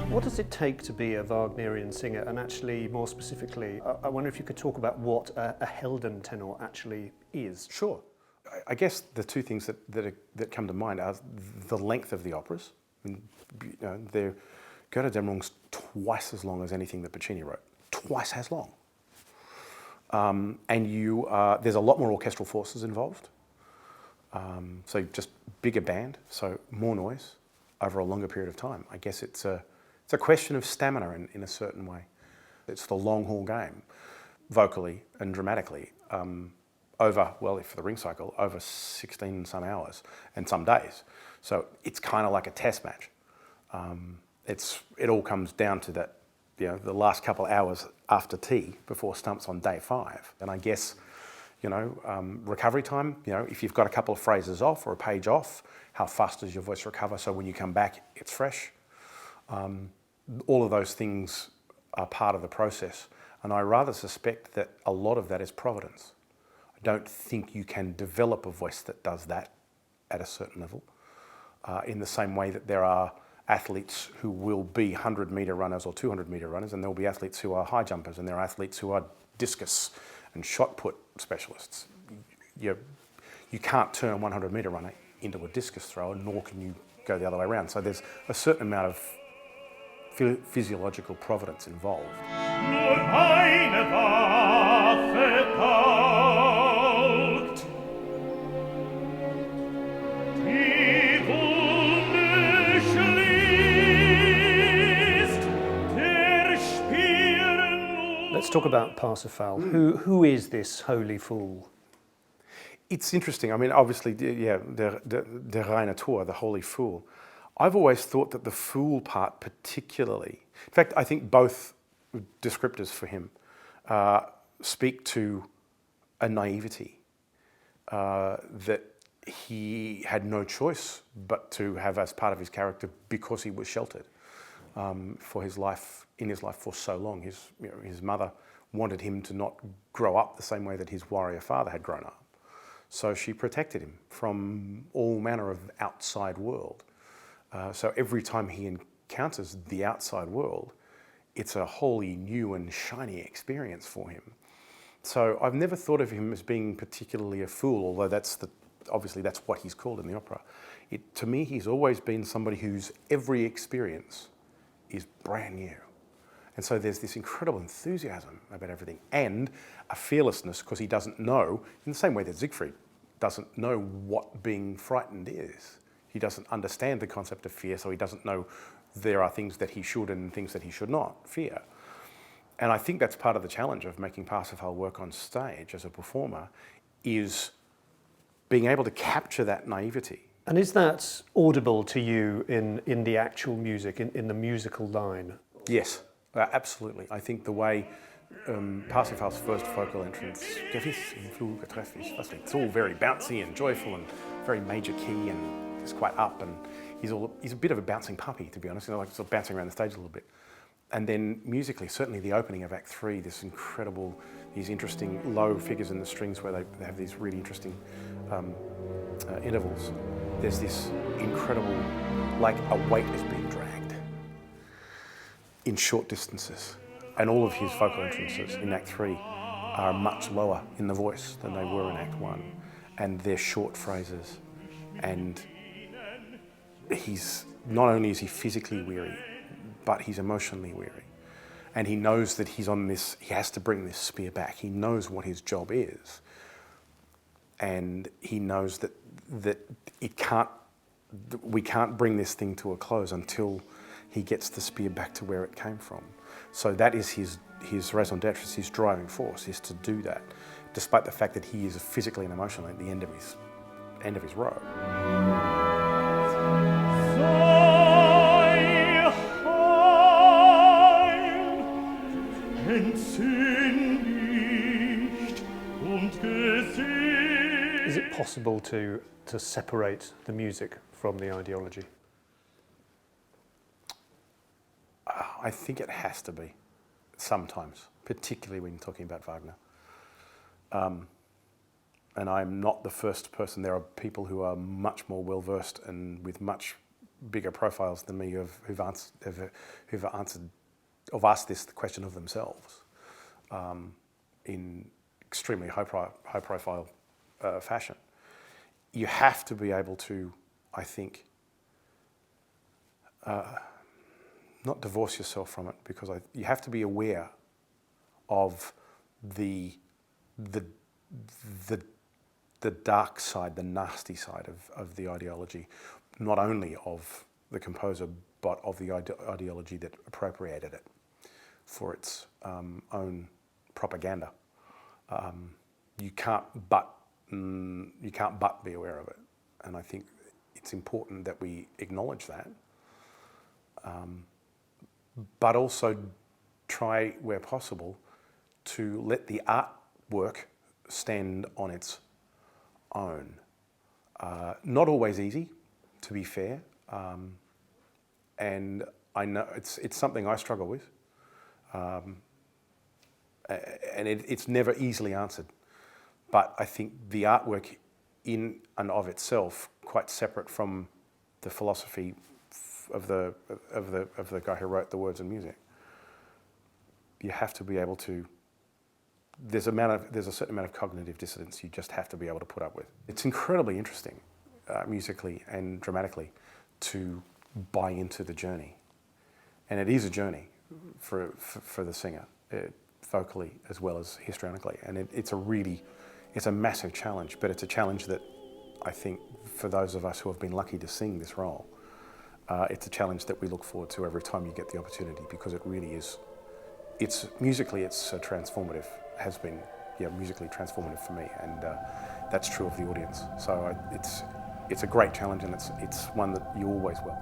What does it take to be a Wagnerian singer? And actually, more specifically, I wonder if you could talk about what a heldentenor actually is. Sure. I guess the two things that come to mind are the length of the operas. I mean, they're Götterdämmerung's twice as long as anything that Puccini wrote. Twice as long. And there's a lot more orchestral forces involved. So just bigger band, so more noise over a longer period of time. I guess it's a question of stamina in a certain way. It's the long haul game, vocally and dramatically, over, well, for the ring cycle, over 16 some hours and some days. So it's kind of like a test match. It all comes down to that, the last couple of hours after tea before stumps on day 5. And I guess, recovery time, if you've got a couple of phrases off or a page off, how fast does your voice recover so when you come back, it's fresh? All of those things are part of the process. And I rather suspect that a lot of that is providence. I don't think you can develop a voice that does that at a certain level. In the same way that there are athletes who will be 100-metre runners or 200-metre runners, and there will be athletes who are high jumpers, and there are athletes who are discus and shot put specialists. You can't turn a 100-metre runner into a discus thrower, nor can you go the other way around. So there's a certain amount of physiological providence involved. Let's talk about Parsifal. Who is this holy fool? It's interesting. I mean, obviously, der reine Tor, the holy fool. I've always thought that the fool part particularly, in fact, I think both descriptors for him speak to a naivety that he had no choice but to have as part of his character because he was sheltered for his life, in his life for so long. His mother wanted him to not grow up the same way that his warrior father had grown up. So she protected him from all manner of outside world. So every time he encounters the outside world, it's a wholly new and shiny experience for him. So I've never thought of him as being particularly a fool, although obviously that's what he's called in the opera. To me, he's always been somebody whose every experience is brand new. And so there's this incredible enthusiasm about everything and a fearlessness because he doesn't know, in the same way that Siegfried doesn't know what being frightened is. He doesn't understand the concept of fear, so he doesn't know there are things that he should and things that he should not fear. And I think that's part of the challenge of making Parsifal work on stage as a performer, is being able to capture that naivety. And is that audible to you in the actual music, in the musical line? Yes, absolutely. I think the way Parsifal's first vocal entrance, it's all very bouncy and joyful and very major key and it's quite up, and he's a bit of a bouncing puppy, to be honest, like sort of bouncing around the stage a little bit. And then musically, certainly the opening of Act 3, these interesting low figures in the strings where they have these really interesting intervals. There's this incredible, like a weight is being dragged in short distances. And all of his vocal entrances in Act 3 are much lower in the voice than they were in Act 1. And they're short phrases. And not only is he physically weary, but he's emotionally weary. And he knows that he has to bring this spear back. He knows what his job is. And he knows that we can't bring this thing to a close until he gets the spear back to where it came from. So that is his raison d'etre, his driving force, is to do that, despite the fact that he is physically and emotionally at the end of his rope. Is it possible to separate the music from the ideology? I think it has to be, sometimes, particularly when you're talking about Wagner. and I'm not the first person. There are people who are much more well versed and with much bigger profiles than me who've asked this question of themselves in extremely high profile fashion. You have to be able to, I think, not divorce yourself from it, because you have to be aware of the dark side, the nasty side of the ideology, not only of the composer, but of the ideology that appropriated it for its own propaganda. You can't but be aware of it, and I think it's important that we acknowledge that, but also try, where possible, to let the artwork stand on its own. Not always easy, to be fair, and I know it's something I struggle with, and it's never easily answered. But I think the artwork in and of itself, quite separate from the philosophy of the guy who wrote the words and music, you have to be able to. There's a certain amount of cognitive dissonance you just have to be able to put up with. It's incredibly interesting, musically and dramatically, to buy into the journey, and it is a journey for the singer, vocally as well as histrionically, and it's a massive challenge. But it's a challenge that I think, for those of us who have been lucky to sing this role, it's a challenge that we look forward to every time you get the opportunity, because it really is. It's musically, it's transformative. Has been, musically transformative for me, and that's true of the audience. So it's a great challenge, and it's one that you always will.